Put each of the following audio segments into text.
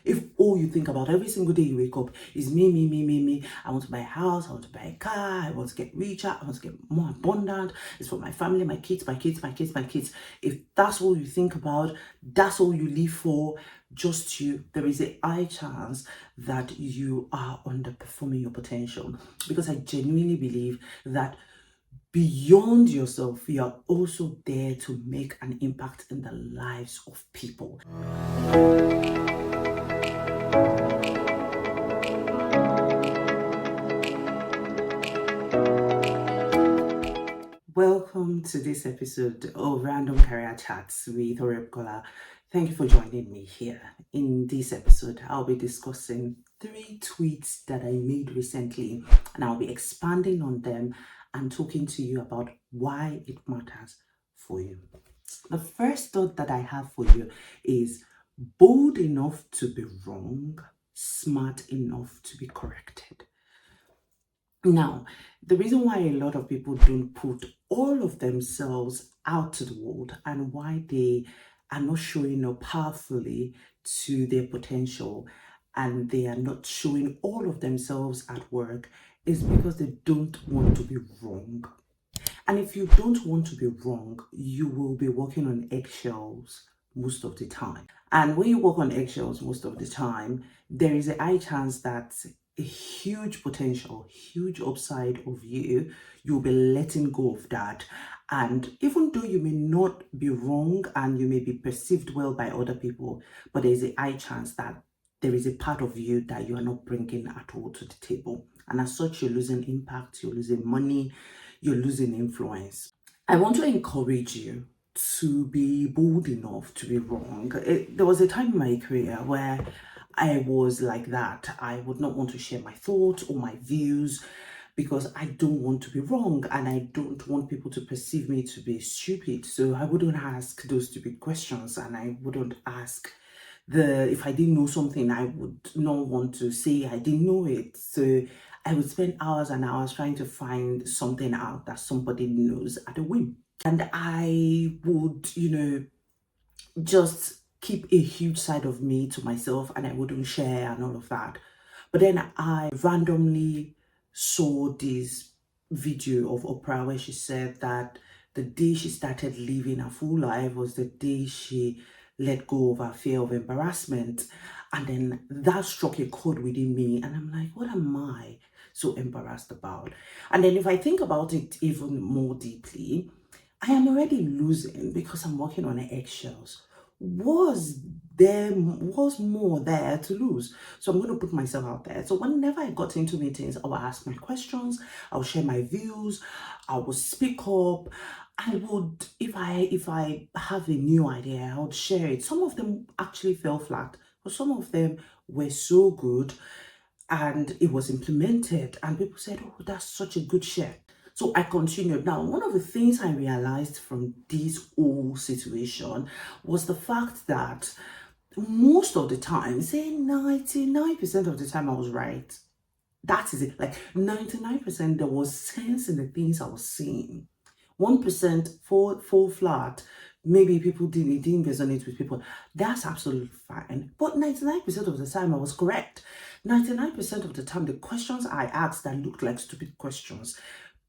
If all you think about every single day you wake up is me, me, me, me, me, I want to buy a house, I want to buy a car, I want to get richer, I want to get more abundant, it's for my family, my kids, my kids, my kids, my kids. If that's all you think about, that's all you live for, just you, there is a high chance that you are underperforming your potential. Because I genuinely believe that beyond yourself, you are also there to make an impact in the lives of people. Welcome to this episode of Random Career Chats with Bukola. Thank you for joining me here. In this episode, I'll be discussing 3 tweets that I made recently, and I'll be expanding on them and talking to you about why it matters for you. The first thought that I have for you is bold enough to be wrong, smart enough to be corrected. Now, the reason why a lot of people don't put all of themselves out to the world and why they are not showing up powerfully to their potential and they are not showing all of themselves at work is because they don't want to be wrong. And if you don't want to be wrong, you will be walking on eggshells most of the time. And when you walk on eggshells most of the time, there is a high chance that a huge potential, huge upside of you'll be letting go of that. And even though you may not be wrong and you may be perceived well by other people, but there is a high chance that there is a part of you that you are not bringing at all to the table. And as such, you're losing impact, you're losing money, you're losing influence. I want to encourage you to be bold enough to be wrong. There was a time in my career where I was like that. I would not want to share my thoughts or my views because I don't want to be wrong and I don't want people to perceive me to be stupid. So I wouldn't ask those stupid questions and I wouldn't ask if I didn't know something, I would not want to say I didn't know it. So I would spend hours and hours trying to find something out that somebody knows at a whim. And I would, just keep a huge side of me to myself and I wouldn't share and all of that. But then I randomly saw this video of Oprah where she said that the day she started living a full life was the day she let go of her fear of embarrassment. And then that struck a chord within me. And I'm like, what am I so embarrassed about? And then if I think about it even more deeply, I am already losing because I'm walking on eggshells. Was more there to lose? So I'm going to put myself out there. So whenever I got into meetings, I will ask my questions, I'll share my views, I will speak up. I would, if I have a new idea, I would share it. Some of them actually fell flat, but some of them were so good and it was implemented and people said, oh, that's such a good share. So I continued. Now, one of the things I realized from this whole situation was the fact that most of the time, say 99% of the time, I was right. That is it. Like 99%, there was sense in the things I was saying. 1% fall flat. Maybe it didn't resonate with people. That's absolutely fine. But 99% of the time, I was correct. 99% of the time, the questions I asked that looked like stupid questions,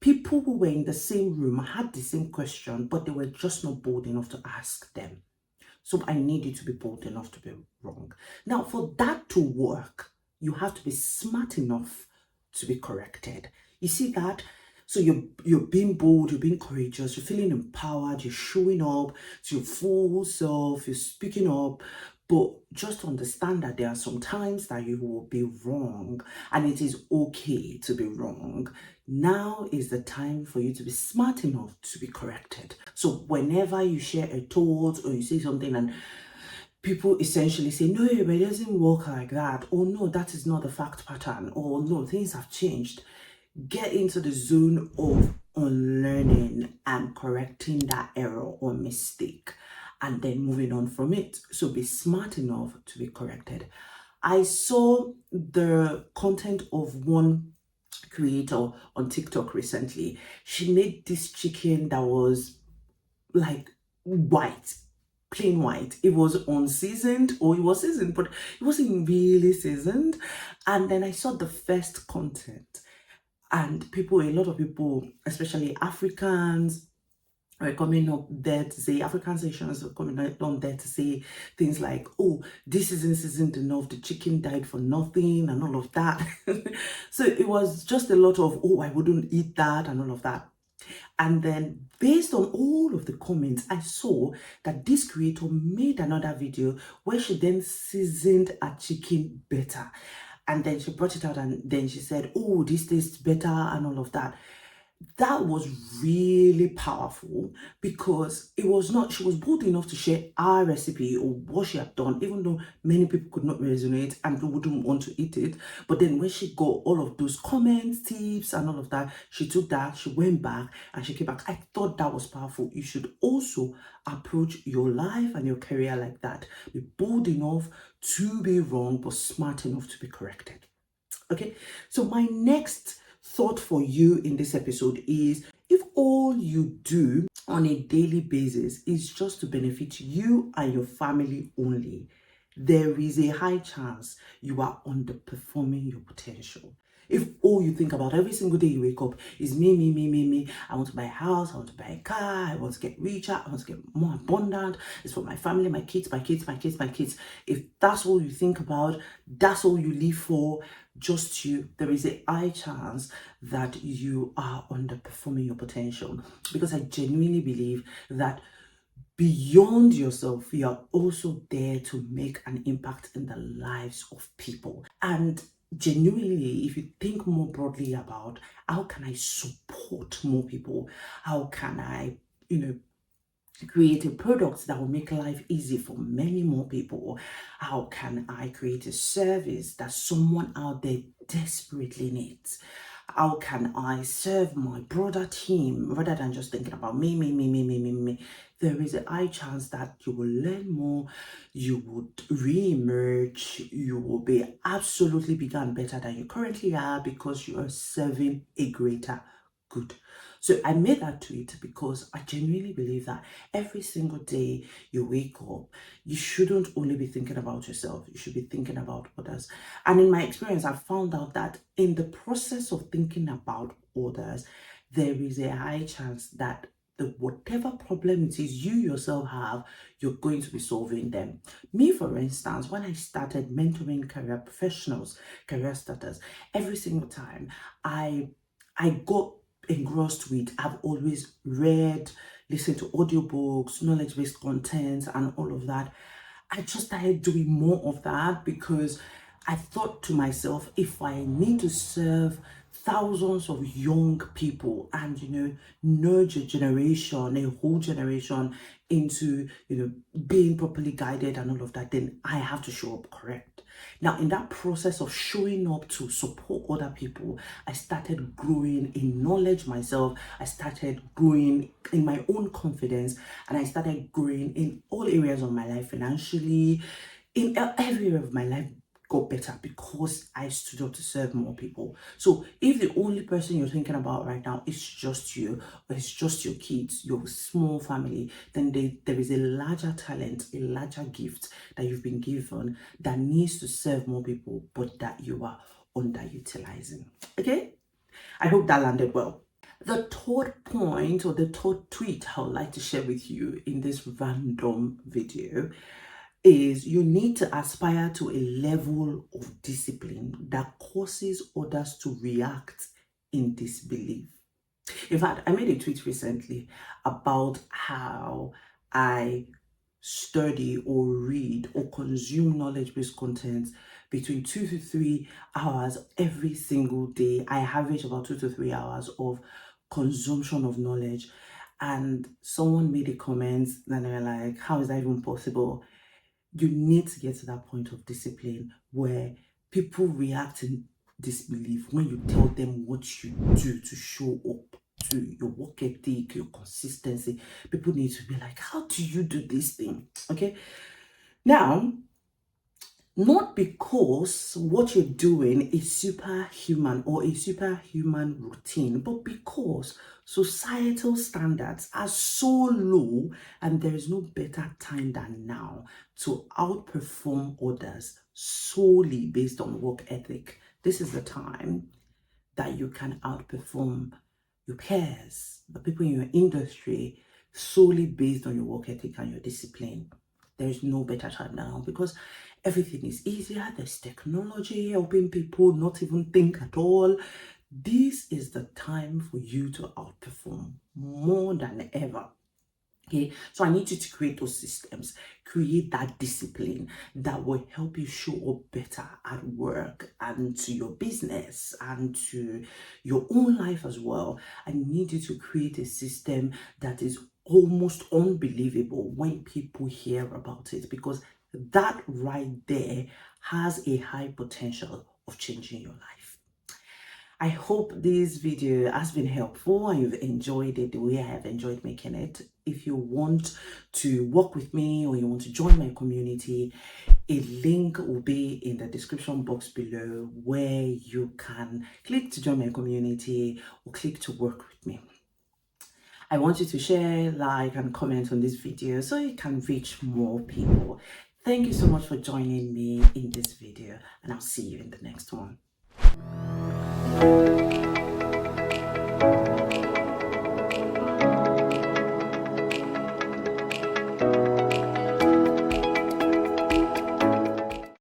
people who were in the same room had the same question, but they were just not bold enough to ask them. So I need you to be bold enough to be wrong. Now, for that to work, you have to be smart enough to be corrected. You see that? So you're being bold, you're being courageous, you're feeling empowered, you're showing up to your full self, you're speaking up. But just understand that there are some times that you will be wrong and it is okay to be wrong. Now is the time for you to be smart enough to be corrected. So whenever you share a thought or you say something and people essentially say, no, but it doesn't work like that, or no, that is not the fact pattern, or no, things have changed, get into the zone of unlearning and correcting that error or mistake and then moving on from it. So be smart enough to be corrected. I saw the content of one creator on TikTok recently. She made this chicken that was like white. plain white. It was unseasoned, or it was seasoned, but it wasn't really seasoned. And then I saw the first content, and a lot of people, especially Africans, were coming up there to say, African Asians were coming on there to say things like, oh, this isn't enough, the chicken died for nothing, and all of that. So it was just a lot of, oh, I wouldn't eat that, and all of that. And then based on all of the comments, I saw that this creator made another video where she then seasoned her chicken better. And then she brought it out, and then she said, oh, this tastes better, and all of that. That was really powerful, because it was not, she was bold enough to share our recipe or what she had done, even though many people could not resonate and wouldn't want to eat it. But then when she got all of those comments, tips, and all of that, she took that, she went back, and she came back. I thought that was powerful. You should also approach your life and your career like that. Be bold enough to be wrong, but smart enough to be corrected. Okay, so my next thought for you in this episode is, if all you do on a daily basis is just to benefit you and your family only, there is a high chance you are underperforming your potential. If all you think about every single day you wake up is me, I want to buy a house, I want to buy a car, I want to get richer, I want to get more abundant, it's for my family, my kids. If that's all you think about, that's all you live for, just you, there is a high chance that you are underperforming your potential. Because I genuinely believe that beyond yourself, you are also there to make an impact in the lives of people. And genuinely, if you think more broadly about how can I support more people, how can I, create a product that will make life easy for many more people, how can I create a service that someone out there desperately needs, how can I serve my broader team rather than just thinking about me. There is a high chance that you will learn more, you would re-emerge, you will be absolutely bigger and better than you currently are, because you are serving a greater good. So I made that tweet because I genuinely believe that every single day you wake up, you shouldn't only be thinking about yourself, you should be thinking about others. And in my experience, I've found out that in the process of thinking about others, there is a high chance that whatever problem it is you yourself have, you're going to be solving them. Me, for instance, when I started mentoring career professionals, career starters, every single time I got engrossed with, I've always read, listened to audiobooks, knowledge-based content, and all of that. I just started doing more of that because I thought to myself, if I need to serve thousands of young people and nurture generation, a whole generation into being properly guided and all of that, then I have to show up correct. Now, in that process of showing up to support other people, I started growing in knowledge myself, I started growing in my own confidence, and I started growing in all areas of my life, financially, in every area of my life got better because I stood up to serve more people. So if the only person you're thinking about right now is just you, or it's just your kids, your small family, then there is a larger talent, a larger gift that you've been given that needs to serve more people, but that you are underutilizing. Okay? I hope that landed well. The third point, or the third tweet I would like to share with you in this random video, is you need to aspire to a level of discipline that causes others to react in disbelief. In fact, I made a tweet recently about how I study or read or consume knowledge-based content between 2 to 3 hours every single day. I average about 2 to 3 hours of consumption of knowledge. And someone made a comment and they were like, how is that even possible? You need to get to that point of discipline where people react in disbelief when you tell them what you do to show up, to your work ethic, your consistency. People need to be like, how do you do this thing? Okay. Now, Not because what you're doing is superhuman or a superhuman routine, but because societal standards are so low and there is no better time than now to outperform others solely based on work ethic. This is the time that you can outperform your peers, the people in your industry, solely based on your work ethic and your discipline. There is no better time now because everything is easier. There's technology helping people not even think at all. This is the time for you to outperform more than ever. Okay, so I need you to create those systems, create that discipline that will help you show up better at work and to your business and to your own life as well. I need you to create a system that is almost unbelievable when people hear about it, because that right there has a high potential of changing your life. I hope this video has been helpful and you've enjoyed it the way I have enjoyed making it. If you want to work with me or you want to join my community, a link will be in the description box below where you can click to join my community or click to work with me. I want you to share, like, and comment on this video so it can reach more people. Thank you so much for joining me in this video, and I'll see you in the next one.